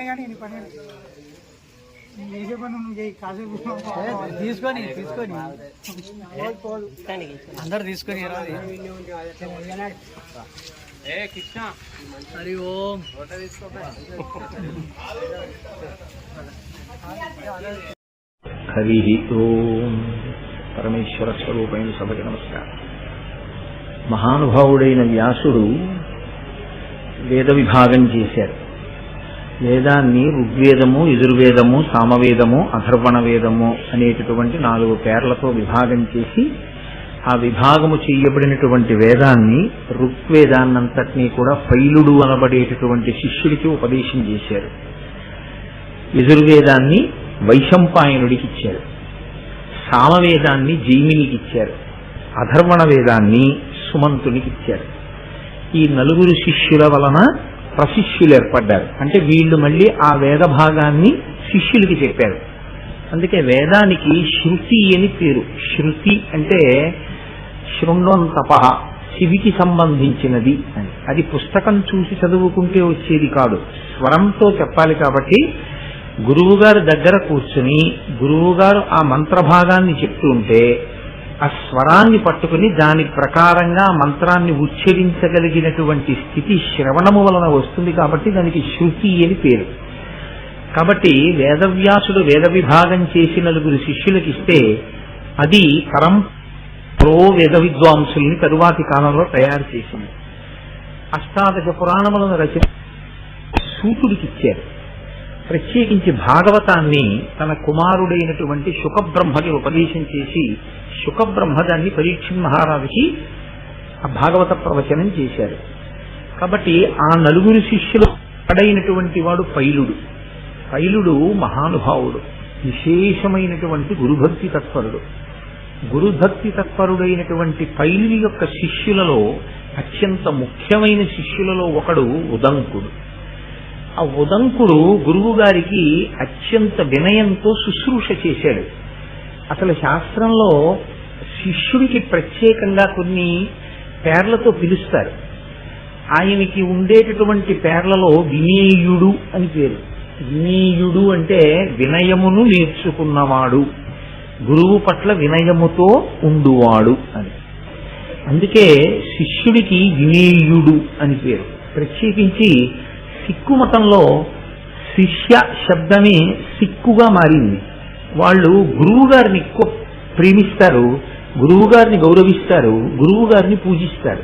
పని కానీ నీ పని చేసే పని చేయి కాసేపు తీసుకొని అందరు తీసుకొని కృష్ణ హరి ఓం హరి ఓం. పరమేశ్వర స్వరూపైన సభకి నమస్కారం. మహానుభావుడైన వ్యాసుడు వేద విభాగం చేశారు. వేదాన్ని ఋగ్వేదము, యజుర్వేదము, సామవేదము, అథర్వణ వేదము అనేటటువంటి 4 పేర్లతో విభాగం చేసి ఆ విభాగము చేయబడినటువంటి వేదాన్ని ఋగ్వేదాన్నంతటినీ కూడా పైలుడు అనబడేటటువంటి శిష్యుడికి ఉపదేశం చేశారు. యజుర్వేదాన్ని వైశంపాయనుడికి ఇచ్చారు. సామవేదాన్ని జైమినికి ఇచ్చారు. అథర్వణ వేదాన్ని సుమంతునికి ఇచ్చారు. ఈ 4 శిష్యుల వలన ప్రశిష్యులు ఏర్పడ్డారు. అంటే వీళ్ళు మళ్ళీ ఆ వేద భాగాన్ని శిష్యులకి చెప్పారు. అందుకే వేదానికి శృతి అని పేరు. శృతి అంటే శృణ్వం తపః, చెవికి సంబంధించినది అని. అది పుస్తకం చూసి చదువుకుంటే వచ్చేది కాదు, స్వరంతో చెప్పాలి. కాబట్టి గురువుగారి దగ్గర కూర్చుని గురువుగారు ఆ మంత్రభాగాన్ని చెప్తుంటే ఆ స్వరాన్ని పట్టుకుని దాని ప్రకారంగా మంత్రాన్ని ఉచ్చరించగలిగినటువంటి స్థితి శ్రవణము వలన వస్తుంది. కాబట్టి దానికి శృతి అని పేరు. కాబట్టి వేదవ్యాసుడు వేద విభాగం చేసి 4 శిష్యులకు ఇస్తే అది వేద విద్వాంసుల్ని తరువాతి కాలంలో తయారు చేసింది. అష్టాదశ పురాణములను రచన సూతుడికి ఇచ్చారు. ప్రత్యేకించి భాగవతాన్ని తన కుమారుడైనటువంటి శుకబ్రహ్మకి ఉపదేశం చేసి శుకబ్రహ్మ దాన్ని పరీక్షణ్ మహారాజుకి ఆ భాగవత ప్రవచనం చేశారు. కాబట్టి ఆ 4 శిష్యులు పడైనటువంటి వాడు పైలుడు. పైలుడు మహానుభావుడు, విశేషమైనటువంటి గురుభక్తి తత్పరుడు. గురుభక్తి తత్పరుడైనటువంటి పైలుని యొక్క శిష్యులలో అత్యంత ముఖ్యమైన శిష్యులలో ఒకడు ఉదంకుడు. ఆ ఉదంకుడు గురువు గారికి అత్యంత వినయంతో శుశ్రూష చేశాడు. అసలు శాస్త్రంలో శిష్యుడికి ప్రత్యేకంగా కొన్ని పేర్లతో పిలుస్తారు. ఆయనకి ఉండేటటువంటి పేర్లలో వినేయుడు అని పేరు. వినేయుడు అంటే వినయమును నేర్చుకున్నవాడు, గురువు పట్ల వినయముతో ఉండువాడు అని. అందుకే శిష్యుడికి వినేయుడు అని పేరు. ప్రత్యేకించి సిక్కు మతంలో శిష్య శబ్దమే సిక్కుగా మారింది. వాళ్ళు గురువు గారిని ఎక్కువ ప్రేమిస్తారు, గురువు గారిని గౌరవిస్తారు, గురువు గారిని పూజిస్తారు.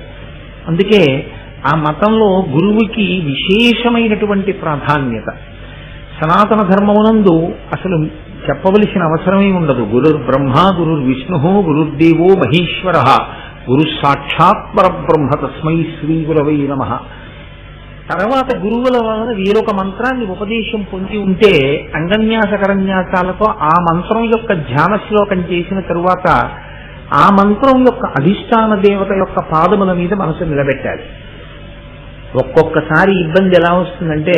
అందుకే ఆ మతంలో గురువుకి విశేషమైనటువంటి ప్రాధాన్యత. సనాతన ధర్మమునందు అసలు చెప్పవలసిన అవసరమే ఉండదు. గురుర్ బ్రహ్మ, గురుర్ విష్ణు, గురుర్దేవో మహేశ్వర, గురు సాక్షాత్ పరబ్రహ్మ తస్మై శ్రీ గురవై నమః. తర్వాత గురువుల వలన వేరొక మంత్రాన్ని ఉపదేశం పొంది ఉంటే అంగన్యాసకరన్యాసాలతో ఆ మంత్రం యొక్క ధ్యాన శ్లోకం చేసిన తరువాత ఆ మంత్రం యొక్క అధిష్టాన దేవత యొక్క పాదముల మీద మనసు నిలబెట్టాలి. ఒక్కొక్కసారి ఇబ్బంది ఎలా వస్తుందంటే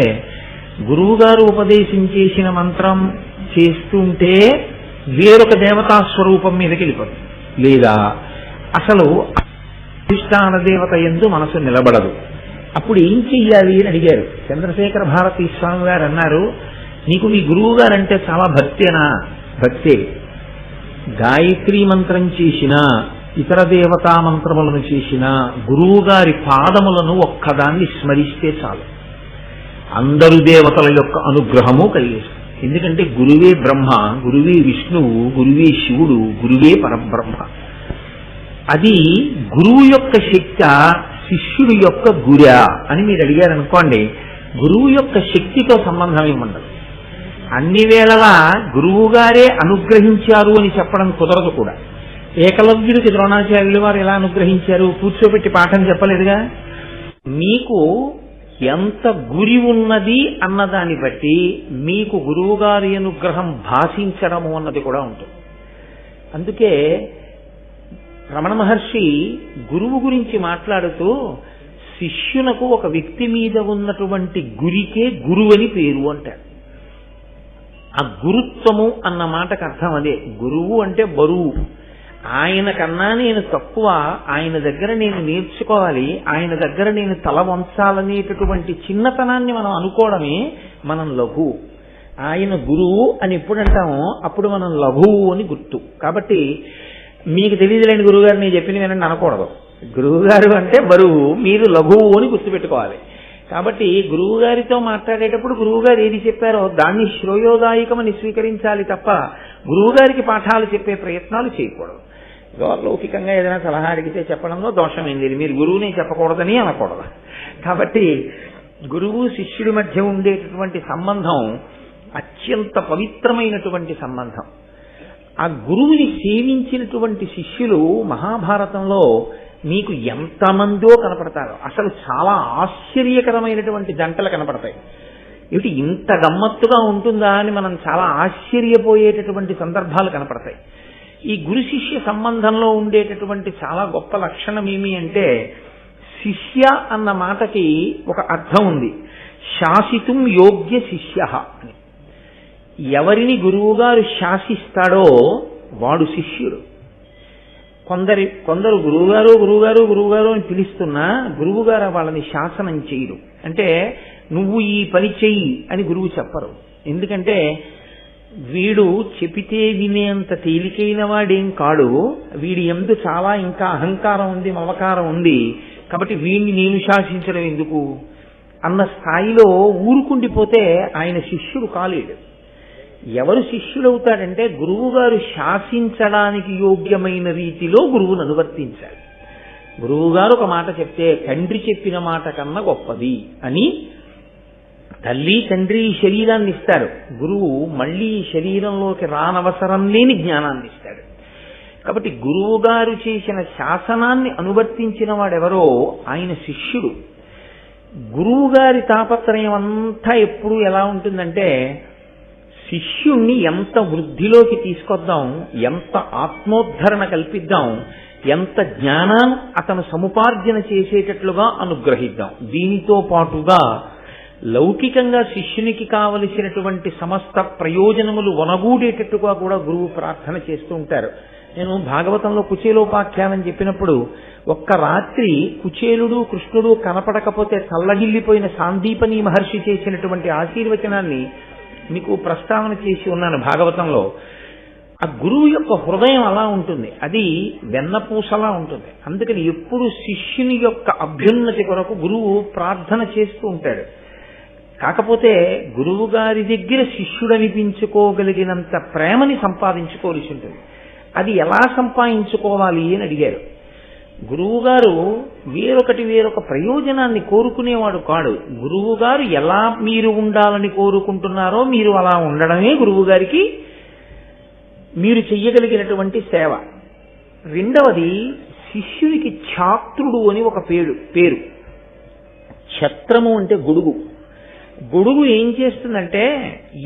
గురువు గారు ఉపదేశం చేసిన మంత్రం చేస్తుంటే వేరొక దేవతా స్వరూపం మీదకి వెళ్ళిపోతుంది, లేదా అసలు అధిష్టాన దేవత యందు మనసు నిలబడదు. అప్పుడు ఏం చెయ్యాలి అని అడిగారు. చంద్రశేఖర భారతీ స్వామి గారు అన్నారు, నీకు మీ గురువు గారంటే చాలా భక్తేనా? భక్తే. గాయత్రీ మంత్రం చేసినా ఇతర దేవతా మంత్రములను చేసినా గురువు గారి పాదములను ఒక్కదాన్ని స్మరిస్తే చాలు, అందరు దేవతల యొక్క అనుగ్రహము కలిగేస్తుంది. ఎందుకంటే గురువే బ్రహ్మ, గురువే విష్ణువు, గురువే శివుడు, గురువే పరబ్రహ్మ. అది గురువు యొక్క శక్తి, శిష్యుడి యొక్క గురా అని మీరు అడిగారనుకోండి, గురువు యొక్క శక్తితో సంబంధం ఏముండదు. అన్ని వేళలా గురువు గారే అనుగ్రహించారు అని చెప్పడం కుదరదు కూడా. ఏకలవ్యుడికి ద్రోణాచార్యులు వారు ఎలా అనుగ్రహించారు? కూర్చోబెట్టి పాఠం చెప్పలేదుగా. మీకు ఎంత గురి ఉన్నది అన్నదాన్ని బట్టి మీకు గురువు గారి అనుగ్రహం భాషించడము అన్నది కూడా ఉంటుంది. అందుకే రమణ మహర్షి గురువు గురించి మాట్లాడుతూ శిష్యునకు ఒక వ్యక్తి మీద ఉన్నటువంటి గురికే గురువు అని పేరు అంటాడు. ఆ గురుత్వము అన్న మాటకు అర్థం అదే. గురువు అంటే బరువు. ఆయన కన్నా నేను తక్కువ, ఆయన దగ్గర నేను నేర్చుకోవాలి, ఆయన దగ్గర నేను తల వంచాలనేటటువంటి చిన్నతనాన్ని మనం అనుకోవడమే మనం లఘువు. ఆయన గురువు అని ఎప్పుడు అంటామో అప్పుడు మనం లఘువు అని గుర్తు. కాబట్టి మీకు తెలియదులేండి గురువుగారు నేను చెప్పింది వినండి అనకూడదు. గురువుగారు అంటే బరువు, మీరు లఘువు అని గుర్తుపెట్టుకోవాలి. కాబట్టి గురువుగారితో మాట్లాడేటప్పుడు గురువుగారు ఏది చెప్పారో దాన్ని శ్రేయోదాయకమని స్వీకరించాలి తప్ప గురువుగారికి పాఠాలు చెప్పే ప్రయత్నాలు చేయకూడదు. లౌకికంగా ఏదైనా సలహా అడిగితే చెప్పడంలో దోషం ఏం లేదు, మీరు గురువుని చెప్పకూడదని అనకూడదు. కాబట్టి గురువు శిష్యుడి మధ్య ఉండేటటువంటి సంబంధం అత్యంత పవిత్రమైనటువంటి సంబంధం. ఆ గురువుని సేవించినటువంటి శిష్యులు మహాభారతంలో మీకు ఎంతమందో కనపడతారు. అసలు చాలా ఆశ్చర్యకరమైనటువంటి జంటలు కనపడతాయి. ఇటు ఇంత గమ్మత్తుగా ఉంటుందా అని మనం చాలా ఆశ్చర్యపోయేటటువంటి సందర్భాలు కనపడతాయి. ఈ గురు శిష్య సంబంధంలో ఉండేటటువంటి చాలా గొప్ప లక్షణం ఏమి అంటే, శిష్య అన్న మాటకి ఒక అర్థం ఉంది, శాసితుం యోగ్య శిష్య అని. ఎవరిని గురువుగారు శాసిస్తాడో వాడు శిష్యుడు. కొందరు గురువుగారు గురువుగారు గురువుగారు అని పిలుస్తున్నా గురువుగారు వాళ్ళని శాసనం చేయరు. అంటే నువ్వు ఈ పని చెయ్యి అని గురువు చెప్పరు. ఎందుకంటే వీడు చెపితే వినేంత తేలికైన వాడేం కాడు, వీడి యందు చాలా ఇంకా అహంకారం ఉంది, మమకారం ఉంది, కాబట్టి వీడిని నేను శాసించడం ఎందుకు అన్న స్థాయిలో ఊరుకుండిపోతే ఆయన శిష్యుడు కాలేడు. ఎవరు శిష్యుడవుతాడంటే గురువుగారు శాసించడానికి యోగ్యమైన రీతిలో గురువును అనువర్తించాలి. గురువుగారు ఒక మాట చెప్తే తండ్రి చెప్పిన మాట కన్నా గొప్పది అని తల్లి తండ్రి శరీరాన్ని ఇస్తారు, గురువు మళ్ళీ శరీరంలోకి రానవసరం లేని జ్ఞానాన్ని ఇస్తాడు. కాబట్టి గురువుగారు చేసిన శాసనాన్ని అనువర్తించిన వాడెవరో ఆయన శిష్యుడు. గురువుగారి తాపత్రయం అంతా ఎప్పుడు ఎలా ఉంటుందంటే శిష్యుణ్ణి ఎంత వృద్ధిలోకి తీసుకొద్దాం, ఎంత ఆత్మోద్ధరణ కల్పిద్దాం, ఎంత జ్ఞానాన్ని అతను సముపార్జన చేసేటట్లుగా అనుగ్రహిద్దాం. దీనితో పాటుగా లౌకికంగా శిష్యునికి కావలసినటువంటి సమస్త ప్రయోజనములు వనగూడేటట్టుగా కూడా గురువు ప్రార్థన చేస్తూ ఉంటారు. నేను భాగవతంలో కుచేలోపాఖ్యానం చెప్పినప్పుడు ఒక్క రాత్రి కుచేలుడు కృష్ణుడు కనపడకపోతే చల్లగిల్లిపోయిన సాందీపని మహర్షి చేసినటువంటి ఆశీర్వచనాన్ని మీకు ప్రస్తావన చేసి ఉన్నాను భాగవతంలో. ఆ గురువు యొక్క హృదయం అలా ఉంటుంది, అది వెన్నపూసలా ఉంటుంది. అందుకని ఎప్పుడు శిష్యుని యొక్క అభ్యున్నతి కొరకు గురువు ప్రార్థన చేస్తూ ఉంటాడు. కాకపోతే గురువు గారి దగ్గర శిష్యుడనిపించుకోగలిగినంత ప్రేమని సంపాదించుకోవాల్సి ఉంటుంది. అది ఎలా సంపాదించుకోవాలి అని అడిగారు. గురువుగారు వేరొక ప్రయోజనాన్ని కోరుకునేవాడు కాడు. గురువుగారు ఎలా మీరు ఉండాలని కోరుకుంటున్నారో మీరు అలా ఉండడమే గురువుగారికి మీరు చెయ్యగలిగినటువంటి సేవ. రెండవది, శిష్యునికి ఛాత్రుడు అని ఒక పేరు. ఛత్రము అంటే గొడుగు. గొడుగు ఏం చేస్తుందంటే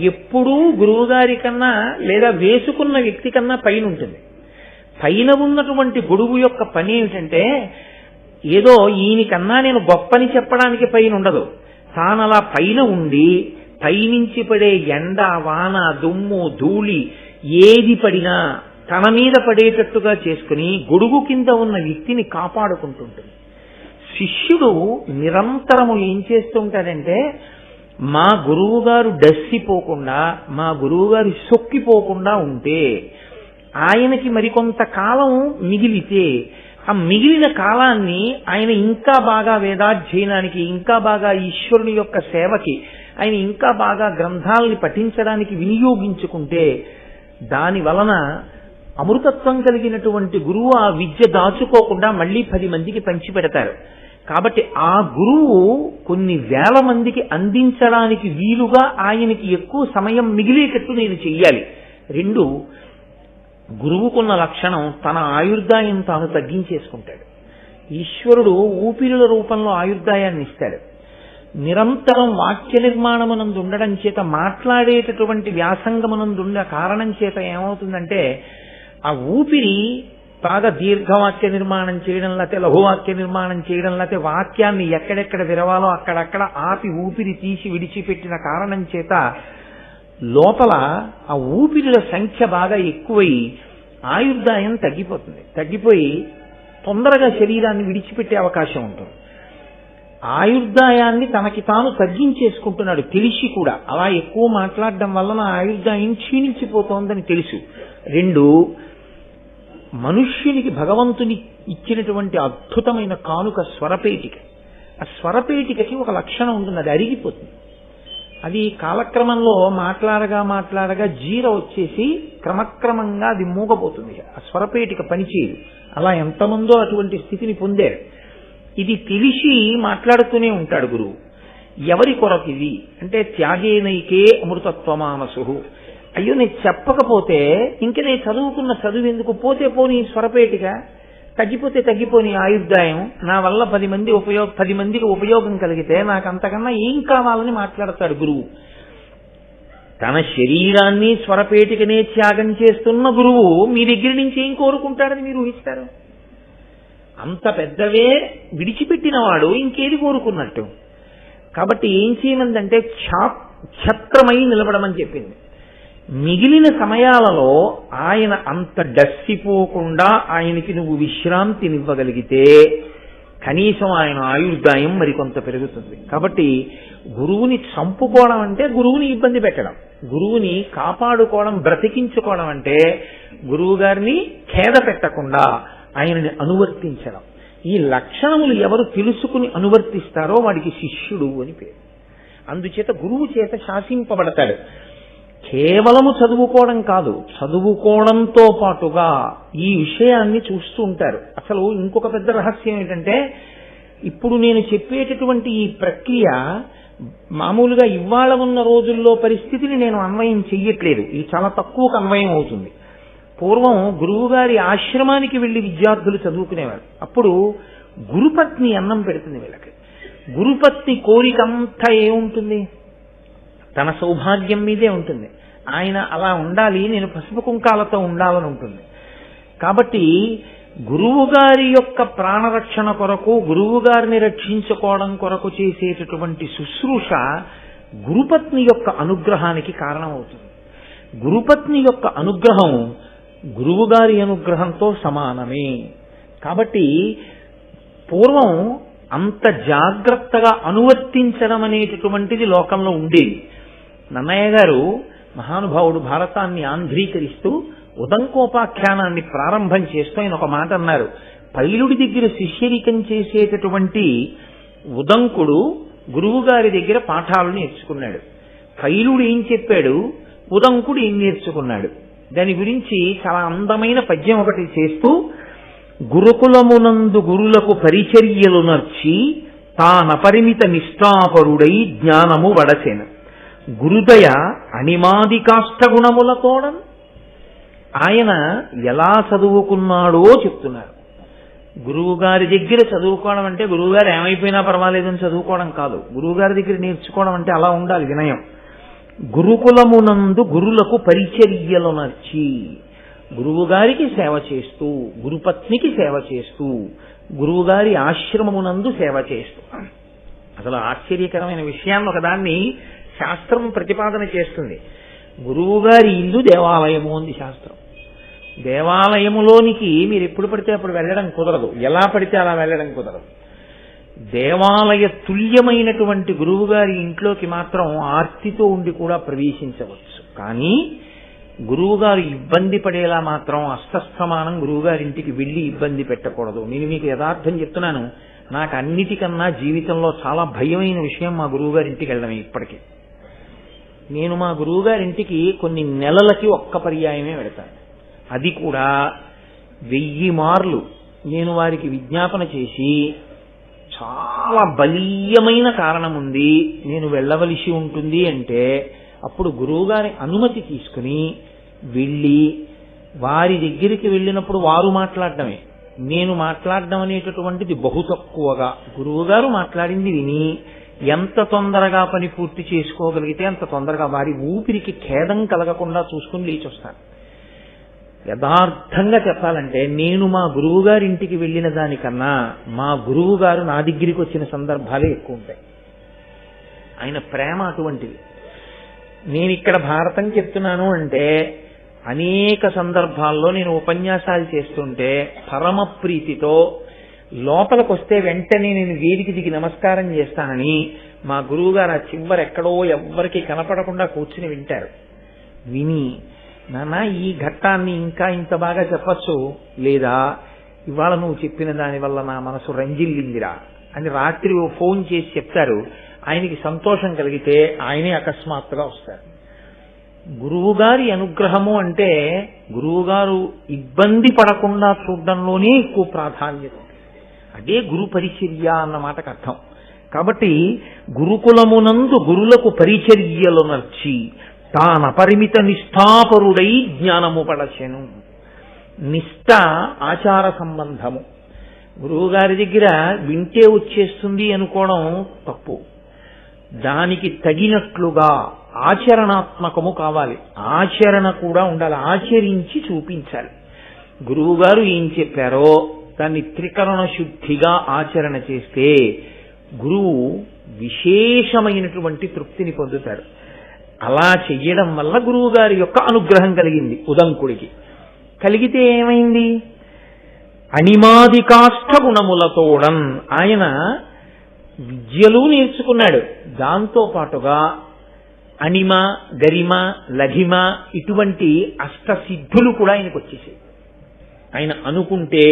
ఎప్పుడూ గురువుగారి కన్నా లేదా వేసుకున్న వ్యక్తి కన్నా పైన ఉంటుంది. పైన ఉన్నటువంటి గొడుగు యొక్క పని ఏమిటంటే ఏదో ఈయనకన్నా నేను గొప్పని చెప్పడానికి పైన ఉండదు. తానలా పైన ఉండి పైనుంచి పడే ఎండ, వాన, దుమ్ము, ధూళి ఏది పడినా తన మీద పడేటట్టుగా చేసుకుని గొడుగు కింద ఉన్న వ్యక్తిని కాపాడుకుంటుంటుంది. శిష్యుడు నిరంతరము ఏం చేస్తుంటాడంటే మా గురువుగారు డస్సిపోకుండా, మా గురువుగారు సొక్కిపోకుండా ఉంటే, ఆయనకి మరికొంత కాలం మిగిలితే ఆ మిగిలిన కాలాన్ని ఆయన ఇంకా బాగా వేదాధ్యయనానికి, ఇంకా బాగా ఈశ్వరుని యొక్క సేవకి, ఆయన ఇంకా బాగా గ్రంథాలని పఠించడానికి వినియోగించుకుంటే దాని వలన అమృతత్వం కలిగినటువంటి గురువు ఆ విద్య దాచుకోకుండా మళ్ళీ 10 మందికి పంచిపెడతారు. కాబట్టి ఆ గురువు కొన్ని వేల మందికి అందించడానికి వీలుగా ఆయనకి ఎక్కువ సమయం మిగిలేటట్టు నేను చెయ్యాలి. 2, గురువుకున్న లక్షణం తన ఆయుర్దాయం తాను తగ్గించేసుకుంటాడు. ఈశ్వరుడు ఊపిరుల రూపంలో ఆయుర్దాయాన్ని ఇస్తాడు. నిరంతరం వాక్య నిర్మాణమునందు ఉండడం చేత, మాట్లాడేటటువంటి వ్యాసంగమునందుండ కారణం చేత ఏమవుతుందంటే ఆ ఊపిరి బాగా దీర్ఘవాక్య నిర్మాణం చేయడం, లేకపోతే లఘువాక్య నిర్మాణం చేయడం, లేకపోతే వాక్యాన్ని ఎక్కడెక్కడ విరవాలో అక్కడక్కడ ఆపి ఊపిరి తీసి విడిచిపెట్టిన కారణం చేత లోపల ఆ ఊపిరిల సంఖ్య బాగా ఎక్కువై ఆయుర్దాయం తగ్గిపోతుంది. తగ్గిపోయి తొందరగా శరీరాన్ని విడిచిపెట్టే అవకాశం ఉంటుంది. ఆయుర్దాయాన్ని తనకి తాను తగ్గించేసుకుంటున్నాడు తెలిసి కూడా. అలా ఎక్కువ మాట్లాడడం వల్ల నా ఆయుర్దాయం క్షీణించిపోతోందని తెలుసు. 2, మనుష్యునికి భగవంతుని ఇచ్చినటువంటి అద్భుతమైన కానుక స్వరపేటిక. ఆ స్వరపేటికకి ఒక లక్షణం ఉంటుంది, అది అరిగిపోతుంది. అది కాలక్రమంలో మాట్లాడగా జీర వచ్చేసి క్రమక్రమంగా అది మూగపోతుంది. ఆ స్వరపేటిక పనిచేయదు. అలా ఎంతమందో అటువంటి స్థితిని పొందారు. ఇది తెలిసి మాట్లాడుతూనే ఉంటాడు గురువు. ఎవరి కొరకు ఇది అంటే త్యాగేనైకే అమృతత్వమానసు. అయ్యో నేను చెప్పకపోతే ఇంక నేను చదువుకున్న చదువు ఎందుకు, పోతే పోని స్వరపేటిక, తగ్గిపోతే తగ్గిపోని ఆయుర్దాయం, నా వల్ల 10 మందికి ఉపయోగం కలిగితే నాకు అంతకన్నా ఏం కావాలని మాట్లాడతాడు గురువు. తన శరీరాన్ని స్వరపేటికనే త్యాగం చేస్తున్న గురువు మీ దగ్గర నుంచి ఏం కోరుకుంటాడని మీరు ఊహిస్తారు? అంత పెద్దవే విడిచిపెట్టినవాడు ఇంకేది కోరుకున్నట్టు. కాబట్టి ఏం చేయమందంటే ఛత్రమై నిలబడమని చెప్పింది. మిగిలిన సమయాలలో ఆయన అంత డస్సిపోకుండా ఆయనకి నువ్వు విశ్రాంతినివ్వగలిగితే కనీసం ఆయన ఆయుర్దాయం మరికొంత పెరుగుతుంది. కాబట్టి గురువుని చంపుకోవడం అంటే గురువుని ఇబ్బంది పెట్టడం, గురువుని కాపాడుకోవడం, బ్రతికించుకోవడం అంటే గురువు గారిని ఖేద పెట్టకుండా ఆయనని అనువర్తించడం. ఈ లక్షణములు ఎవరు తెలుసుకుని అనువర్తిస్తారో వాడికి శిష్యుడు అని పేరు. అందుచేత గురువు చేత శాసింపబడతాడు. కేవలము చదువుకోవడం కాదు, చదువుకోవడంతో పాటుగా ఈ విషయాన్ని చూస్తూ ఉంటారు. అసలు ఇంకొక పెద్ద రహస్యం ఏంటంటే, ఇప్పుడు నేను చెప్పేటటువంటి ఈ ప్రక్రియ మామూలుగా ఇవాళ ఉన్న రోజుల్లో పరిస్థితిని నేను అన్వయం చెయ్యట్లేదు. ఇది చాలా తక్కువకు అన్వయం అవుతుంది. పూర్వం గురువుగారి ఆశ్రమానికి వెళ్లి విద్యార్థులు చదువుకునేవారు. అప్పుడు గురుపత్ని అన్నం పెడుతుంది వీళ్ళకి. గురుపత్ని కోరికంతా ఏముంటుంది? తన సౌభాగ్యం మీదే ఉంటుంది. ఆయన అలా ఉండాలి, నేను పసుపు కుంకాలతో ఉండాలని ఉంటుంది. కాబట్టి గురువుగారి యొక్క ప్రాణరక్షణ కొరకు, గురువుగారిని రక్షించుకోవడం కొరకు చేసేటటువంటి శుశ్రూష గురుపత్ని యొక్క అనుగ్రహానికి కారణమవుతుంది. గురుపత్ని యొక్క అనుగ్రహం గురువుగారి అనుగ్రహంతో సమానమే. కాబట్టి పూర్వం అంత జాగ్రత్తగా అనువర్తించడం అనేటటువంటిది లోకంలో ఉండేది. నన్నయ్య గారు మహానుభావుడు భారతాన్ని ఆంధ్రీకరిస్తూ ఉదంకోపాఖ్యానాన్ని ప్రారంభం చేస్తూ ఆయన ఒక మాట అన్నారు. పైలుడి దగ్గర శిష్యరికం చేసేటటువంటి ఉదంకుడు గురువుగారి దగ్గర పాఠాలు నేర్చుకున్నాడు. పైలుడు ఏం చెప్పాడు, ఉదంకుడు ఏం నేర్చుకున్నాడు, దాని గురించి చాలా అందమైన పద్యం ఒకటి చేస్తూ, గురుకులమునందు గురులకు పరిచర్యలు నర్చి తానపరిమిత నిష్ఠాపరుడై జ్ఞానము వడసెన గురుదయ అణిమాది కాష్టగుణములతోడన్. ఆయన ఎలా చదువుకున్నాడో చెప్తున్నారు. గురువుగారి దగ్గర చదువుకోవడం అంటే గురువుగారు ఏమైపోయినా పర్వాలేదని చదువుకోవడం కాదు. గురువుగారి దగ్గర నేర్చుకోవడం అంటే అలా ఉండాలి వినయం. గురుకులమునందు గురులకు పరిచర్యలు నర్చి, గురువుగారికి సేవ చేస్తూ, గురుపత్నికి సేవ చేస్తూ, గురువుగారి ఆశ్రమమునందు సేవ చేస్తూ. అసలు ఆశ్చర్యకరమైన విషయాన్ని ఒకదాన్ని శాస్త్రం ప్రతిపాదన చేస్తుంది. గురువుగారి ఇల్లు దేవాలయము అంది శాస్త్రం. దేవాలయములోనికి మీరు ఎప్పుడు పడితే అప్పుడు వెళ్ళడం కుదరదు, ఎలా పడితే అలా వెళ్ళడం కుదరదు. దేవాలయ తుల్యమైనటువంటి గురువుగారి ఇంట్లోకి మాత్రం ఆర్తితో ఉండి కూడా ప్రవేశించవచ్చు. కానీ గురువుగారు ఇబ్బంది పడేలా మాత్రం అస్తస్థమానం గురువుగారింటికి వెళ్ళి ఇబ్బంది పెట్టకూడదు. నేను మీకు యథార్థం చెప్తున్నాను, నాకు అన్నిటికన్నా జీవితంలో చాలా భయమైన విషయం మా గురువుగారింటికి వెళ్ళడమే. ఇప్పటికీ నేను మా గురువుగారింటికి కొన్ని నెలలకి ఒక్క పర్యాయమే వెళతాను. అది కూడా 1000 మార్లు నేను వారికి విజ్ఞాపన చేసి, చాలా బలీయమైన కారణం ఉంది నేను వెళ్ళవలసి ఉంటుంది అంటే అప్పుడు గురువుగారి అనుమతి తీసుకుని వెళ్ళి, వారి దగ్గరికి వెళ్ళినప్పుడు వారు మాట్లాడటమే, నేను మాట్లాడడం అనేటటువంటిది బహు తక్కువగా, గురువుగారు మాట్లాడింది విని ఎంత తొందరగా పని పూర్తి చేసుకోగలిగితే అంత తొందరగా వారి ఊపిరికి ఖేదం కలగకుండా చూసుకుని లేచి వస్తాను. యథార్థంగా చెప్పాలంటే నేను మా గురువు గారి ఇంటికి వెళ్ళిన దానికన్నా మా గురువు గారు నా దగ్గరికి వచ్చిన సందర్భాలే ఎక్కువ ఉంటాయి. ఆయన ప్రేమ అటువంటిది. నేను ఇక్కడ భారతం చెప్తున్నాను అంటే అనేక సందర్భాల్లో నేను ఉపన్యాసాలు చేస్తుంటే పరమ ప్రీతితో లోపలికి వస్తే వెంటనే నేను వేదిక దిగి నమస్కారం చేస్తానని మా గురువుగారు ఆ చివరెక్కడో ఎవ్వరికి కనపడకుండా కూర్చుని వింటారు. విని నాన్న ఈ ఘట్టాన్ని ఇంకా ఇంత బాగా చెప్పచ్చు, లేదా ఇవాళ నువ్వు చెప్పిన దానివల్ల నా మనసు రంజిల్లిందిరా అని రాత్రి ఫోన్ చేసి చెప్తారు. ఆయనకి సంతోషం కలిగితే ఆయనే అకస్మాత్తుగా వస్తారు. గురువుగారి అనుగ్రహము అంటే గురువుగారు ఇబ్బంది పడకుండా చూడడంలోనే ఎక్కువ ప్రాధాన్యత. అదే గురు పరిచర్య అన్న మాటకు అర్థం. కాబట్టి గురుకులమునందు గురులకు పరిచర్యలు నర్చి తానపరిమిత నిష్ఠాపరుడై జ్ఞానము పడచెను. నిష్ఠ ఆచార సంబంధము. గురువుగారి దగ్గర వింటే వచ్చేస్తుంది అనుకోవడం తప్పు. దానికి తగినట్లుగా ఆచరణాత్మకము కావాలి. ఆచరణ కూడా ఉండాలి. ఆచరించి చూపించాలి. గురువుగారు ఏం చెప్పారో దాన్ని త్రికరణ శుద్ధిగా ఆచరణ చేస్తే గురువు విశేషమైనటువంటి తృప్తిని పొందుతారు. అలా చెయ్యడం వల్ల గురువు గారి యొక్క అనుగ్రహం కలిగింది ఉదంకుడికి. కలిగితే ఏమైంది? అణిమాదికాష్ట గుణములతోడన్ ఆయన విద్యలు నేర్చుకున్నాడు. దాంతో పాటుగా అణిమ, గరిమ, లఘిమ ఇటువంటి అష్టసిద్ధులు కూడా ఆయనకు వచ్చేసాయి. ఆయన అనుకుంటే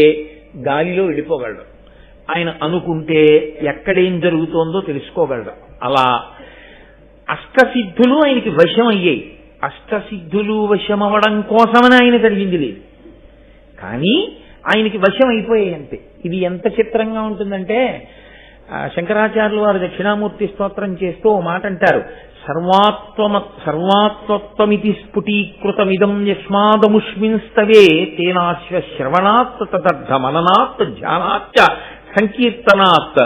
గాలిలో వెళ్ళిపోగలడు. ఆయన అనుకుంటే ఎక్కడేం జరుగుతోందో తెలుసుకోగలడు. అలా అష్టసిద్ధులు ఆయనకి వశం అయ్యాయి. అష్టసిద్ధులు వశమవడం కోసమని ఆయన జరిగింది లేదు, కానీ ఆయనకి వశం అయిపోయాయి అంతే. ఇది ఎంత చిత్రంగా ఉంటుందంటే శంకరాచార్యులు వారు దక్షిణామూర్తి స్తోత్రం చేస్తూ ఓ మాట అంటారు. సర్వాత్వత్వమితి స్ఫుటీకృతమిదం యస్మాదముష్మిన్స్తవే తేనాశ్వ శ్రవణాత్ తదర్థ మననాత్ ధ్యానాచ్చ సంకీర్తనాత్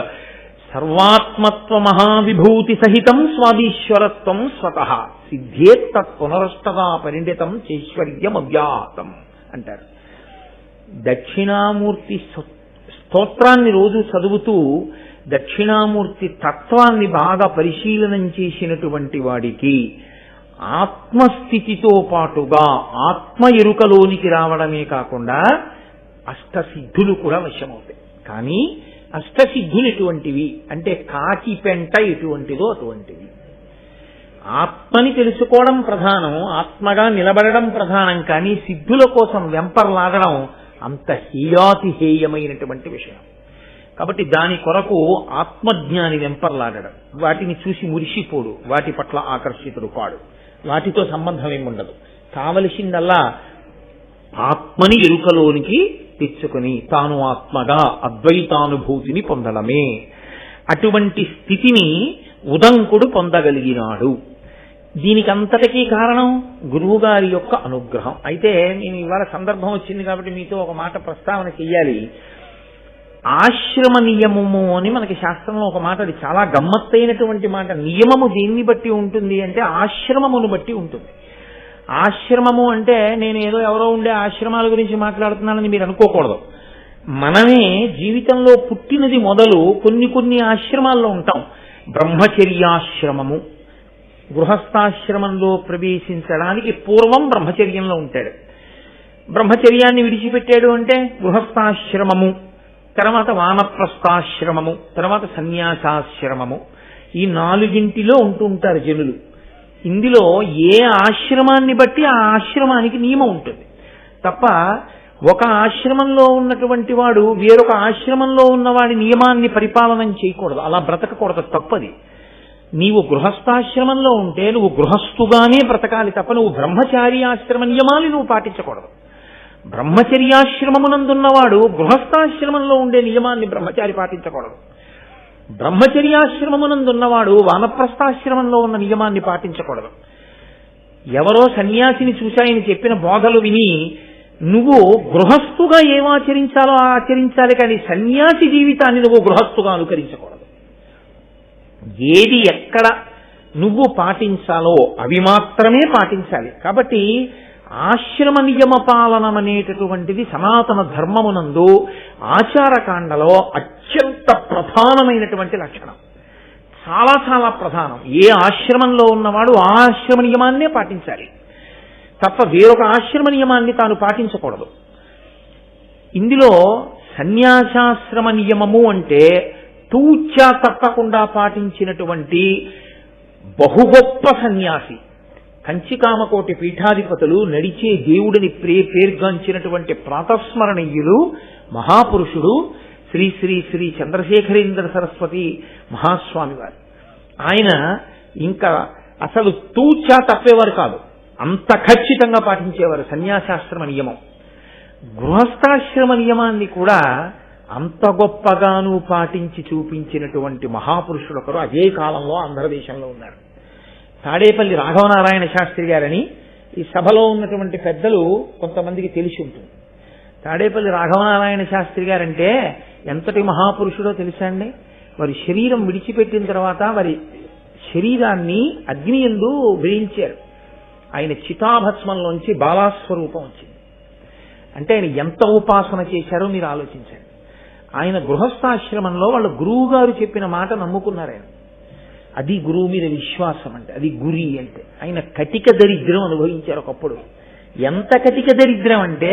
సర్వాత్మత్వ మహావిభూతి సహితం స్వాదీశ్వరత్వం స్వతః సిద్ధేత్ తత్ పునరష్టదా పరిణితం చైశ్వర్యమవ్యాతం అంటారు. దక్షిణామూర్తి స్తోత్రాన్ని రోజు చదువుతూ దక్షిణామూర్తి తత్వాన్ని బాగా పరిశీలనం చేసినటువంటి వాడికి ఆత్మస్థితితో పాటుగా ఆత్మ ఎరుకలోనికి రావడమే కాకుండా అష్టసిద్ధులు కూడా వశమవుతాయి. కానీ అష్టసిద్ధులు ఎటువంటివి అంటే కాకి పెంట ఎటువంటిదో అటువంటివి. ఆత్మని తెలుసుకోవడం ప్రధానం, ఆత్మగా నిలబడడం ప్రధానం. కానీ సిద్ధుల కోసం వెంపర్లాడడం అంత హేయాతిహేయమైనటువంటి విషయం. కాబట్టి దాని కొరకు ఆత్మజ్ఞాని వెంపర్లాడడం, వాటిని చూసి మురిసిపోడు, వాటి పట్ల ఆకర్షితుడు కాడు, వాటితో సంబంధం ఏముండదు. కావలసిందల్లా ఆత్మని ఎరుకలోనికి తెచ్చుకుని తాను ఆత్మగా అద్వైతానుభూతిని పొందడమే. అటువంటి స్థితిని ఉదంకుడు పొందగలిగినాడు. దీనికంతటికీ కారణం గురువుగారి యొక్క అనుగ్రహం. అయితే నేను ఇవాళ సందర్భం వచ్చింది కాబట్టి మీతో ఒక మాట ప్రస్తావన చెయ్యాలి. ఆశ్రమ నియమము అని మనకి శాస్త్రంలో ఒక మాట, అది చాలా గమ్మత్తైనటువంటి మాట. నియమము దేన్ని బట్టి ఉంటుంది అంటే ఆశ్రమమును బట్టి ఉంటుంది. ఆశ్రమము అంటే నేను ఏదో ఎవరో ఉండే ఆశ్రమాల గురించి మాట్లాడుతున్నానని మీరు అనుకోకూడదు. మనమే జీవితంలో పుట్టినది మొదలు కొన్ని ఆశ్రమాల్లో ఉంటాం. బ్రహ్మచర్యాశ్రమము, గృహస్థాశ్రమంలో ప్రవేశించడానికి పూర్వం బ్రహ్మచర్యంలో ఉంటాడు. బ్రహ్మచర్యాన్ని విడిచిపెట్టాడు అంటే గృహస్థాశ్రమము, తర్వాత వానప్రస్థాశ్రమము, తర్వాత సన్యాసాశ్రమము. ఈ నాలుగింటిలో ఉంటుంటారు జనులు. ఇందులో ఏ ఆశ్రమాన్ని బట్టి ఆ ఆశ్రమానికి నియమం ఉంటుంది తప్ప ఒక ఆశ్రమంలో ఉన్నటువంటి వాడు వేరొక ఆశ్రమంలో ఉన్నవాడి నియమాన్ని పరిపాలన చేయకూడదు, అలా బ్రతకకూడదు, తప్పది. నీవు గృహస్థాశ్రమంలో ఉంటే నువ్వు గృహస్థుగానే బ్రతకాలి తప్ప నువ్వు బ్రహ్మచారి ఆశ్రమ నియమాలు నువ్వు పాటించకూడదు. బ్రహ్మచర్యాశ్రమమునందున్నవాడు గృహస్థాశ్రమంలో ఉండే నియమాన్ని బ్రహ్మచారి పాటించకూడదు. బ్రహ్మచర్యాశ్రమమునందున్నవాడు వానప్రస్థాశ్రమంలో ఉన్న నియమాన్ని పాటించకూడదు. ఎవరో సన్యాసిని చూశాయని చెప్పిన బోధలు విని నువ్వు గృహస్థుగా ఏం ఆచరించాలో ఆచరించాలి, కానీ సన్యాసి జీవితాన్ని నువ్వు గృహస్థుగా అనుకరించకూడదు. ఏది ఎక్కడ నువ్వు పాటించాలో అవి మాత్రమే పాటించాలి. కాబట్టి ఆశ్రమ నియమ పాలనం అనేటటువంటిది సనాతన ధర్మమునందు ఆచారకాండలో అత్యంత ప్రధానమైనటువంటి లక్షణం. చాలా చాలా ప్రధానం. ఏ ఆశ్రమంలో ఉన్నవాడు ఆ ఆశ్రమ నియమాన్నే పాటించాలి. తప్ప వేరొక ఆశ్రమ నియమాన్ని తాను పాటించకూడదు. ఇందులో సన్యాసాశ్రమ నియమము అంటే తూచా తప్పకుండా పాటించినటువంటి బహుగొప్ప సన్యాసి, కంచికామకోటి పీఠాధిపతులు, నడిచే దేవుడిని పేర్గాంచినటువంటి ప్రాతస్మరణీయులు మహాపురుషుడు శ్రీ శ్రీ శ్రీ చంద్రశేఖరేంద్ర సరస్వతి మహాస్వామి వారు. ఆయన ఇంకా అసలు తూచా తప్పేవారు కాదు, అంత ఖచ్చితంగా పాటించేవారు సన్యాసాశ్రమ నియమం. గృహస్థాశ్రమ నియమాన్ని కూడా అంత గొప్పగాను పాటించి చూపించినటువంటి మహాపురుషుడు ఒకరు అదే కాలంలో ఆంధ్రదేశంలో ఉన్నారు. తాడేపల్లి రాఘవనారాయణ శాస్త్రి గారని ఈ సభలో ఉన్నటువంటి పెద్దలు కొంతమందికి తెలిసి ఉంటుంది. తాడేపల్లి రాఘవనారాయణ శాస్త్రి గారంటే ఎంతటి మహాపురుషుడో తెలుసా అండి? వారి శరీరం విడిచిపెట్టిన తర్వాత వారి శరీరాన్ని అగ్ని యందు వేయించారు. ఆయన చితాభస్మంలోంచి బాలాస్వరూపం వచ్చింది. అంటే ఆయన ఎంత ఉపాసన చేశారో మీరు ఆలోచించండి. ఆయన గృహస్థాశ్రమంలో వాళ్ళ గురువు గారు చెప్పిన మాట నమ్ముకున్నారు ఆయన. అది గురువు మీద విశ్వాసం అంటే, అది గురి అంటే. ఆయన కటిక దరిద్రం అనుభవించారు ఒకప్పుడు. ఎంత కటిక దరిద్రం అంటే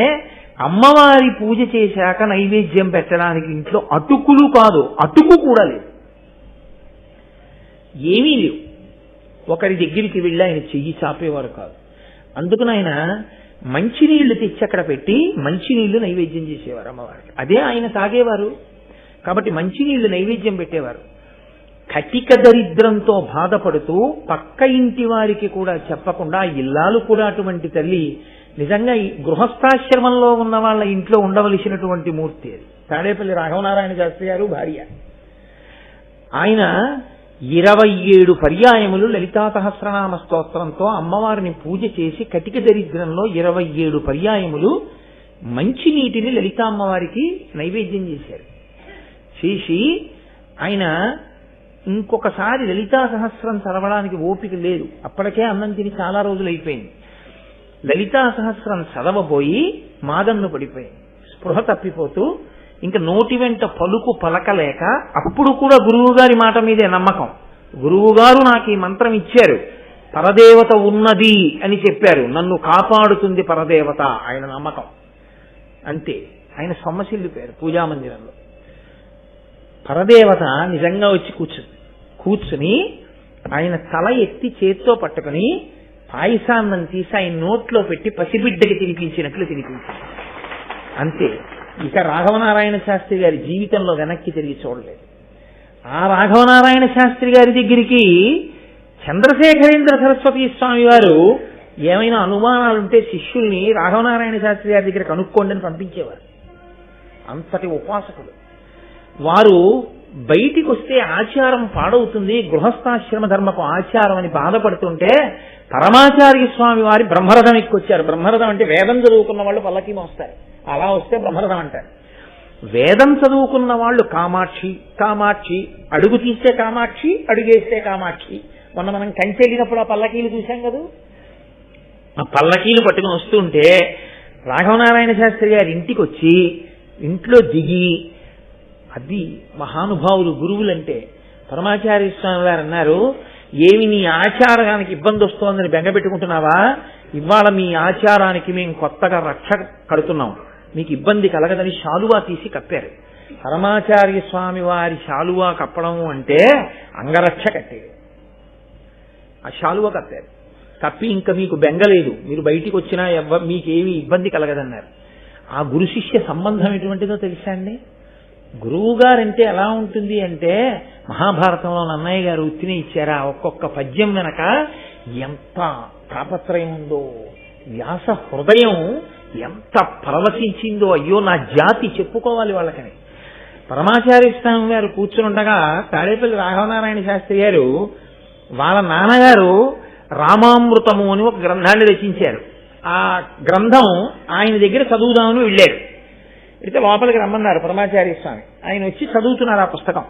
అమ్మవారి పూజ చేశాక నైవేద్యం పెట్టడానికి ఇంట్లో అటుకులు కాదు, అటుకు కూడా లేదు, ఏమీ లేవు. ఒకరి దగ్గరికి వెళ్ళి ఆయన చెయ్యి చాపేవారు కాదు. అందుకని ఆయన మంచినీళ్లు తెచ్చి అక్కడ పెట్టి మంచినీళ్లు నైవేద్యం చేసేవారు అమ్మవారికి. అదే ఆయన తాగేవారు. కాబట్టి మంచినీళ్లు నైవేద్యం పెట్టేవారు. కటిక దరిద్రంతో బాధపడుతూ పక్క ఇంటి వారికి కూడా చెప్పకుండా, ఇల్లాలు కూడా అటువంటి తల్లి. నిజంగా ఈ గృహస్థాశ్రమంలో ఉన్న వాళ్ళ ఇంట్లో ఉండవలసినటువంటి మూర్తి అది. తాడేపల్లి రాఘవనారాయణ శాస్త్రి గారు భార్య. ఆయన 27 పర్యాయములు లలితా సహస్రనామ స్తోత్రంతో అమ్మవారిని పూజ చేసి కటిక దరిద్రంలో 27 పర్యాయములు మంచినీటిని లలితా అమ్మవారికి నైవేద్యం చేశారు. చేసి ఆయన ఇంకొకసారి లలితా సహస్రం చదవడానికి ఓపిక లేదు, అప్పటికే అన్నం తిని చాలా రోజులు అయిపోయింది. లలితా సహస్రం చదవబోయి మాదన్ను పడిపోయింది, స్పృహ తప్పిపోతూ ఇంకా నోటి వెంట పలుకు పలకలేక, అప్పుడు కూడా గురువు గారి మాట మీదే నమ్మకం. గురువు గారు నాకు ఈ మంత్రం ఇచ్చారు, పరదేవత ఉన్నది అని చెప్పారు, నన్ను కాపాడుతుంది పరదేవత, ఆయన నమ్మకం అంతే. ఆయన సొమ్మసిల్లిపోయారు పూజామందిరంలో. పరదేవత నిజంగా వచ్చి కూర్చుని ఆయన తల ఎత్తి చేత్తో పట్టుకుని పాయసాన్నం తీసి ఆయన నోట్లో పెట్టి పసిబిడ్డకి తినిపించినట్లు తినిపించారు అంతే. ఇక రాఘవనారాయణ శాస్త్రి గారి జీవితంలో వెనక్కి తిరిగి చూడలేదు. ఆ రాఘవనారాయణ శాస్త్రి గారి దగ్గరికి చంద్రశేఖరేంద్ర సరస్వతి స్వామి వారు ఏమైనా అనుమానాలుంటే శిష్యుల్ని రాఘవనారాయణ శాస్త్రి గారి దగ్గర కనుక్కోండి అని పంపించేవారు. అంతటి ఉపాసకుడు వారు. బయటికి వస్తే ఆచారం పాడవుతుంది, గృహస్థాశ్రమ ధర్మపు ఆచారం అని బాధపడుతుంటే పరమాచార్య స్వామి వారి బ్రహ్మరథం ఎక్కొచ్చారు. బ్రహ్మరథం అంటే వేదం చదువుకున్న వాళ్ళు పల్లకి మోస్తారు, అలా వస్తే బ్రహ్మరథం అంటారు. వేదం చదువుకున్న వాళ్ళు కామాక్షి కామాక్షి, అడుగు తీస్తే కామాక్షి, అడుగేస్తే కామాక్షి. మొన్న మనం కంచి వెళ్ళినప్పుడు ఆ పల్లకీలు చూశాం కదా, ఆ పల్లకీలు పట్టుకుని వస్తుంటే రాఘవనారాయణ శాస్త్రి గారి ఇంటికి వచ్చి ఇంట్లో దిగి, అది మహానుభావులు గురువులంటే. పరమాచార్య స్వామి వారు అన్నారు, ఏమి నీ ఆచారానికి ఇబ్బంది వస్తోందని బెంగపెట్టుకుంటున్నావా? ఇవాళ మీ ఆచారానికి మేము కొత్తగా రక్ష కడుతున్నాం, మీకు ఇబ్బంది కలగదని శాలువా తీసి కప్పారు. పరమాచార్య స్వామి వారి శాలువా కప్పడం అంటే అంగరక్ష కట్టేది. ఆ శాలువా కప్పారు, కప్పి ఇంకా మీకు బెంగలేదు, మీరు బయటికి వచ్చినా మీకేమి ఇబ్బంది కలగదన్నారు. ఆ గురు శిష్య సంబంధం ఎటువంటిదో తెలుసా అండి? గురువు గారంటే ఎలా ఉంటుంది అంటే, మహాభారతంలో నన్నయ్య గారు ఉత్తినే ఇచ్చారా, ఒక్కొక్క పద్యం వెనక ఎంత తాపత్రయం ఉందో, వ్యాస హృదయం ఎంత పరవశించిందో, అయ్యో నా జాతి చెప్పుకోవాలి వాళ్ళకని. పరమాచార్య స్వామి గారు కూర్చునుండగా తాడేపల్లి రాఘవనారాయణ శాస్త్రి గారు వాళ్ళ నాన్నగారు రామామృతము అని ఒక గ్రంథాన్ని రచించారు. ఆ గ్రంథం ఆయన దగ్గర చదువుదామని వెళ్ళారు. అయితే లోపలికి రమ్మన్నారు పరమాచార్య స్వామి. ఆయన వచ్చి చదువుతున్నారు ఆ పుస్తకం.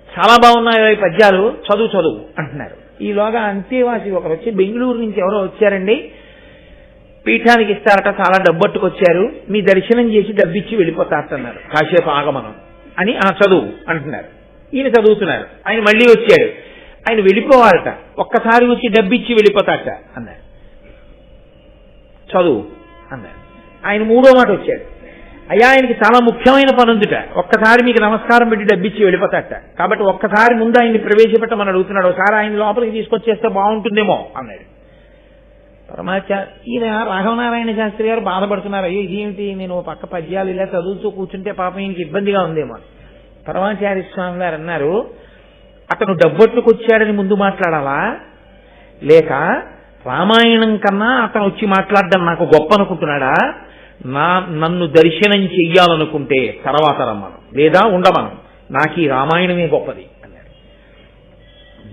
చాలా బాగున్నాయి ఈ పద్యాలు, చదువు అంటున్నారు. ఈలోగా అంతేవాసి ఒకరు వచ్చి, బెంగళూరు నుంచి ఎవరో వచ్చారండి, పీఠానికి ఇస్తారట, చాలా డబ్బట్టుకొచ్చారు, మీ దర్శనం చేసి డబ్బిచ్చి వెళ్ళిపోతారన్నారు, కాసేపు ఆగమనం అని. చదువు అంటున్నారు. ఈయన చదువుతున్నారు. ఆయన మళ్ళీ వచ్చాడు, ఆయన వెళ్ళిపోవాలట, ఒక్కసారి వచ్చి డబ్బిచ్చి వెళ్ళిపోతారట అన్నారు. చదువు అన్నారు. ఆయన 3వ మాట వచ్చాడు. అయ్యా ఆయనకి చాలా ముఖ్యమైన పని ఉందిట, ఒక్కసారి మీకు నమస్కారం పెట్టి డబ్బిచ్చి వెళ్ళిపోతాట, కాబట్టి ఒక్కసారి ముందు ఆయన్ని ప్రవేశపెట్టమని అడుగుతున్నాడు, ఒకసారి ఆయన లోపలికి తీసుకొచ్చేస్తే బాగుంటుందేమో అన్నాడు. ఈయన రాఘవనారాయణ శాస్త్రి గారు బాధపడుతున్నారు, అయ్యో ఇదేమిటి నేను పక్క పద్యాలు ఇలా చదువుతూ కూర్చుంటే పాపం ఈయనకి ఇబ్బందిగా ఉందేమో. పరమాచార్య స్వామి గారు అన్నారు, అతను డబ్బొట్టుకొచ్చాడని ముందు మాట్లాడాలా, లేక రామాయణం కన్నా అతను వచ్చి మాట్లాడడం నాకు గొప్ప అనుకుంటున్నాడా, నన్ను దర్శనం చెయ్యాలనుకుంటే తర్వాత రమ్మను, లేదా ఉండమను, నాకు ఈ రామాయణమే గొప్పది అన్నాడు.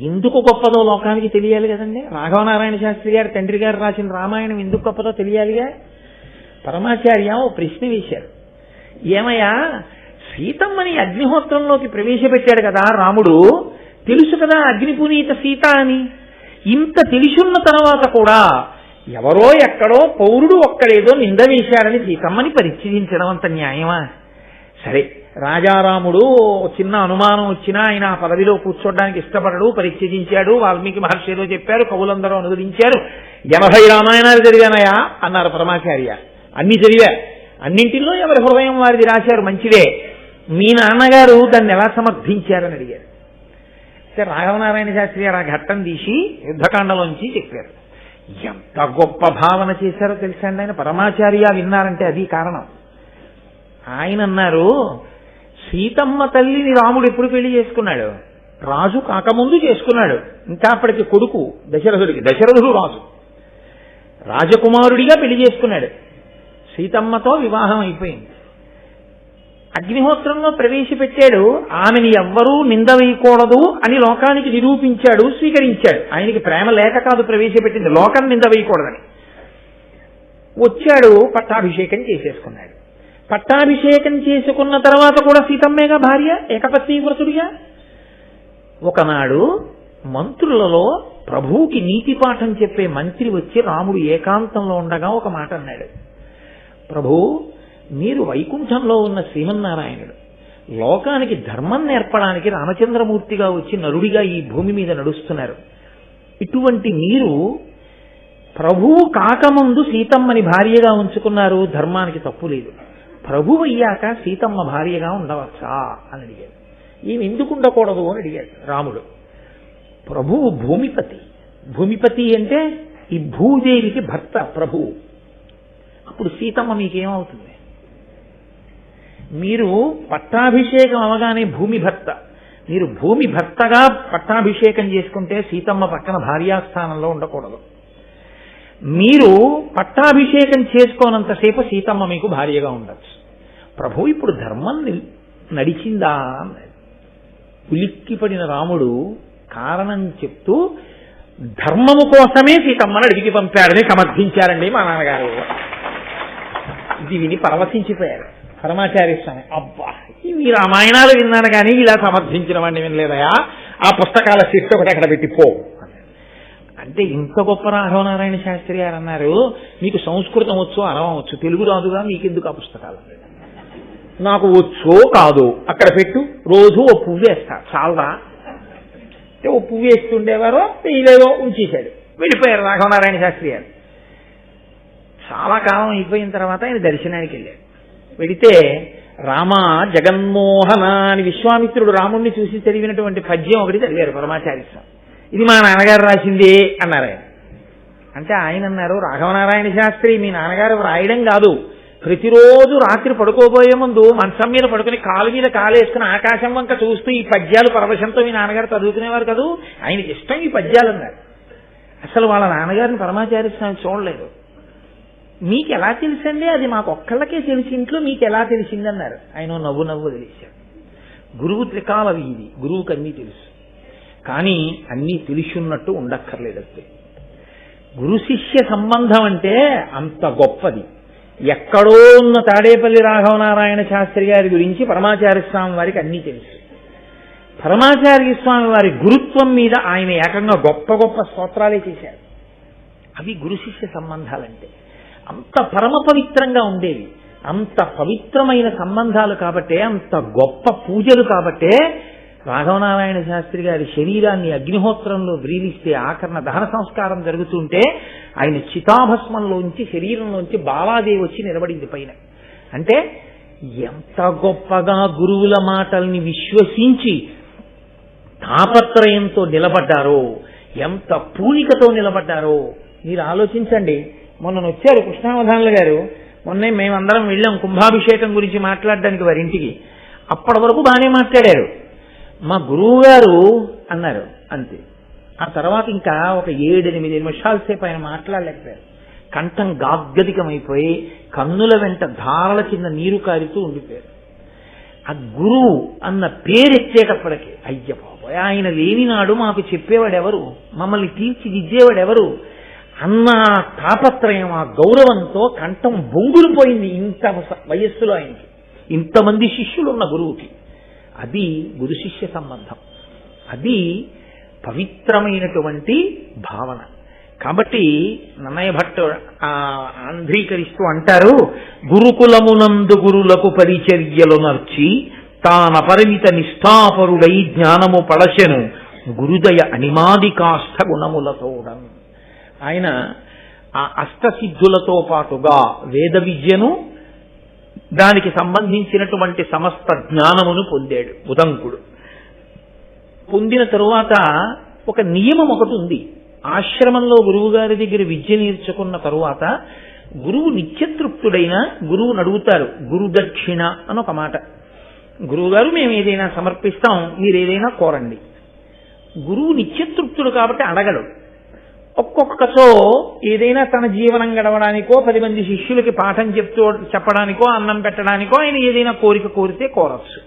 ఎందుకు గొప్పదో లోకానికి తెలియాలి కదండి. రాఘవనారాయణ శాస్త్రి గారు తండ్రి గారు రాసిన రామాయణం ఎందుకు గొప్పదో తెలియాలిగా. పరమాచార్య ఓ ప్రశ్న వేశారు, ఏమయ్యా సీతమ్మని అగ్నిహోత్రంలోకి ప్రవేశపెట్టాడు కదా రాముడు, తెలుసు కదా అగ్నిపునీత సీత అని, ఇంత తెలిసున్న తర్వాత కూడా ఎవరో ఎక్కడో పౌరుడు ఒక్కడేదో నింద వేశాడని సీతమ్మని పరిచ్ఛేదించడం అంత న్యాయమా? సరే రాజారాముడు చిన్న అనుమానం వచ్చినా ఆయన ఆ పదవిలో కూర్చోడానికి ఇష్టపడడు, పరిచ్ఛేదించాడు, వాల్మీకి మహర్షి ఏదో చెప్పారు, కవులందరూ అనువదించారు, 80 రామాయణాలు చదివానయా అన్నారు పరమాచార్య. అన్ని చదివా, అన్నింటిలో ఎవరి హృదయం వారిది రాశారు, మంచిదే, మీ నాన్నగారు దాన్ని ఎలా సమర్థించారని అడిగారు. అయితే రాఘవనారాయణ శాస్త్రి గారు ఆ ఘట్టం తీసి యుద్ధకాండలోంచి చెప్పారు. ఎంత గొప్ప భావన చేశారో తెలుసా అండి ఆయన. పరమాచార్య విన్నారంటే అది కారణం. ఆయన అన్నారు, సీతమ్మ తల్లిని రాముడు ఎప్పుడు పెళ్లి చేసుకున్నాడు? రాజు కాకముందు చేసుకున్నాడు. ఇంకా అప్పటికి కొడుకు దశరథుడు రాజు, రాజకుమారుడిగా పెళ్లి చేసుకున్నాడు. సీతమ్మతో వివాహం అయిపోయింది. అగ్నిహోత్రంలో ప్రవేశపెట్టాడు, ఆమెని ఎవ్వరూ నింద వేయకూడదు అని లోకానికి నిరూపించాడు, స్వీకరించాడు. ఆయనకి ప్రేమ లేక కాదు ప్రవేశపెట్టింది, లోకం నింద వేయకూడదని. వచ్చాడు, పట్టాభిషేకం చేసేసుకున్నాడు. పట్టాభిషేకం చేసుకున్న తర్వాత కూడా సీతమ్మేగా భార్య, ఏకపత్ని వ్రతుడిగా. ఒకనాడు మంత్రులలో ప్రభువుకి నీతి పాఠం చెప్పే మంత్రి వచ్చి రాముడు ఏకాంతంలో ఉండగా ఒక మాట అన్నాడు, ప్రభు మీరు వైకుంఠంలో ఉన్న శ్రీమన్నారాయణుడు, లోకానికి ధర్మం నేర్పడానికి రామచంద్రమూర్తిగా వచ్చి నరుడిగా ఈ భూమి మీద నడుస్తున్నారు. ఇటువంటి మీరు ప్రభువు కాకముందు సీతమ్మని భార్యగా ఉంచుకున్నారు, ధర్మానికి తప్పు లేదు. ప్రభు అయ్యాక సీతమ్మ భార్యగా ఉండవచ్చా అని అడిగాడు. ఈమె ఎందుకు ఉండకూడదు అని అడిగాడు రాముడు. ప్రభువు భూమిపతి, భూమిపతి అంటే ఈ భూదేవికి భర్త ప్రభువు. అప్పుడు సీతమ్మ మీకేమవుతుంది? మీరు పట్టాభిషేకం అవగానే భూమి భర్త, మీరు భూమి భర్తగా పట్టాభిషేకం చేసుకుంటే సీతమ్మ పక్కన భార్యాస్థానంలో ఉండకూడదు. మీరు పట్టాభిషేకం చేసుకోనంతసేపు సీతమ్మ మీకు భార్యగా ఉండొచ్చు. ప్రభు ఇప్పుడు ధర్మం నడిచిందా అన్నాడు. ఉలిక్కిపడిన రాముడు కారణం చెప్తూ ధర్మము కోసమే సీతమ్మను అడిగి పంపాడని సమర్థించారండి మా నాన్నగారు. ఇది విని పరవశించిపోయారు పరమాచార్య స్వామి. అబ్బా ఇవి రామాయణాలు విన్నాను కానీ ఇలా సమర్థించిన వాడిని వినలేదయా, ఆ పుస్తకాల శిష్టు ఒకటి అక్కడ పెట్టిపో అంటే. ఇంత గొప్ప రాఘవనారాయణ శాస్త్రి గారు అన్నారు, మీకు సంస్కృతం వచ్చు, అరవం వచ్చు, తెలుగు రాదుగా, మీకెందుకు ఆ పుస్తకాలు? నాకు వచ్చో కాదు అక్కడ పెట్టు, రోజు ఓ పువ్వు వేస్తా చాలదా. ఓ పువ్వు వేస్తుండేవారో ఇదేదో ఉంచేశాడు, వెళ్ళిపోయారు రాఘవనారాయణ శాస్త్రి గారు. చాలా కాలం అయిపోయిన తర్వాత ఆయన దర్శనానికి వెళ్ళాడు. వెళితే రామ జగన్మోహన అని విశ్వామిత్రుడు రాముణ్ణి చూసి చదివినటువంటి పద్యం ఒకటి చదివారు పరమాచార్య స్వామి. ఇది మా నాన్నగారు రాసింది అన్నారు ఆయన. అంటే ఆయన అన్నారు, రాఘవనారాయణ శాస్త్రి మీ నాన్నగారు రాయడం కాదు, ప్రతిరోజు రాత్రి పడుకోబోయే ముందు మంచం మీద పడుకుని కాలు మీద కాలేసుకుని ఆకాశం వంక చూస్తూ ఈ పద్యాలు పరవశంతో మీ నాన్నగారు చదువుకునేవారు కదూ, ఆయనకి ఇష్టం ఈ పద్యాలు అన్నారు. అసలు వాళ్ళ నాన్నగారిని పరమాచార్య స్వామి చూడలేదు. మీకు ఎలా తెలిసిందే? అది మాకు ఒక్కళ్ళకే తెలిసి ఇంట్లో మీకు ఎలా తెలిసింది అన్నారు. ఆయన నవ్వు నవ్వు తెలిసాడు. గురువు త్రికాల వీధి, గురువుకి అన్నీ తెలుసు, కానీ అన్నీ తెలిసిన్నట్టు ఉండక్కర్లేదంతే. గురు శిష్య సంబంధం అంటే అంత గొప్పది. ఎక్కడో ఉన్న తాడేపల్లి రాఘవనారాయణ శాస్త్రి గారి గురించి పరమాచార్య స్వామి వారికి అన్నీ తెలుసు. పరమాచార్య స్వామి వారి గురుత్వం మీద ఆయన ఏకంగా గొప్ప గొప్ప స్తోత్రాలే చేశారు. అవి గురు శిష్య సంబంధాలంటే. అంత పరమ పవిత్రంగా ఉండేవి, అంత పవిత్రమైన సంబంధాలు కాబట్టే, అంత గొప్ప పూజలు కాబట్టే రాఘవనారాయణ శాస్త్రి గారి శరీరాన్ని అగ్నిహోత్రంలో వ్రీలిస్తే ఆకరణ దహన సంస్కారం జరుగుతుంటే ఆయన చితాభస్మంలోంచి శరీరంలోంచి బాలాదేవి వచ్చి నిలబడింది పైన. అంటే ఎంత గొప్పగా గురువుల మాటల్ని విశ్వసించి తాపత్రయంతో నిలబడ్డారో, ఎంత పూనికతో నిలబడ్డారో మీరు ఆలోచించండి. మొన్న వచ్చారు కృష్ణావధానులు గారు, మొన్నే మేమందరం వెళ్ళాం కుంభాభిషేకం గురించి మాట్లాడడానికి వారింటికి. అప్పటి వరకు బాగానే మాట్లాడారు. మా గురువు గారు అన్నారు అంతే. ఆ తర్వాత ఇంకా ఒక 7-8 నిమిషాల సేపు ఆయన మాట్లాడలేకపోయారు. కంఠం గాద్గదికమైపోయి కన్నుల వెంట ధారల కింద నీరు కారుతూ ఉండిపోయారు. ఆ గురువు అన్న పేరెత్తేటప్పటికి అయ్య బాబోయ్, ఆయన లేని నాడు మాకు చెప్పేవాడెవరు, మమ్మల్ని తీర్చిదిద్దేవాడెవరు అన్న తాపత్రయం, ఆ గౌరవంతో కంఠం బొంగులు పోయింది. ఇంత వయస్సులో ఆయనకి, ఇంతమంది శిష్యులు ఉన్న గురువుకి. అది గురు శిష్య సంబంధం, అది పవిత్రమైనటువంటి భావన. కాబట్టి నన్నయ్య భట్ట ఆంధ్రీకరిస్తూ అంటారు, గురుకులమునందు గురులకు పరిచర్యలు నర్చి తానపరిమిత నిష్ఠాపరుడై జ్ఞానము పడశెను గురుదయ అనిమాది కాష్ట గుణములతోడన్. ఆయన ఆ అష్టసిద్ధులతో పాటుగా వేద విద్యను, దానికి సంబంధించినటువంటి సమస్త జ్ఞానమును పొందాడు ఉదంకుడు. పొందిన తరువాత ఒక నియమం ఒకటి ఉంది. ఆశ్రమంలో గురువు గారి దగ్గర విద్య నేర్చుకున్న తరువాత గురువు నిత్యతృప్తుడైన గురువుని అడుగుతారు గురుదక్షిణ అని ఒక మాట. గురువుగారు మేము ఏదైనా సమర్పిస్తాం, మీరు ఏదైనా కోరండి. గురువు నిత్యతృప్తుడు కాబట్టి అడగడు. ఒక్కొక్కతో ఏదైనా తన జీవనం గడవడానికో 10 మంది శిష్యులకి పాఠం చెప్పడానికో అన్నం పెట్టడానికో ఆయన ఏదైనా కోరిక కోరితే కోరచ్చు.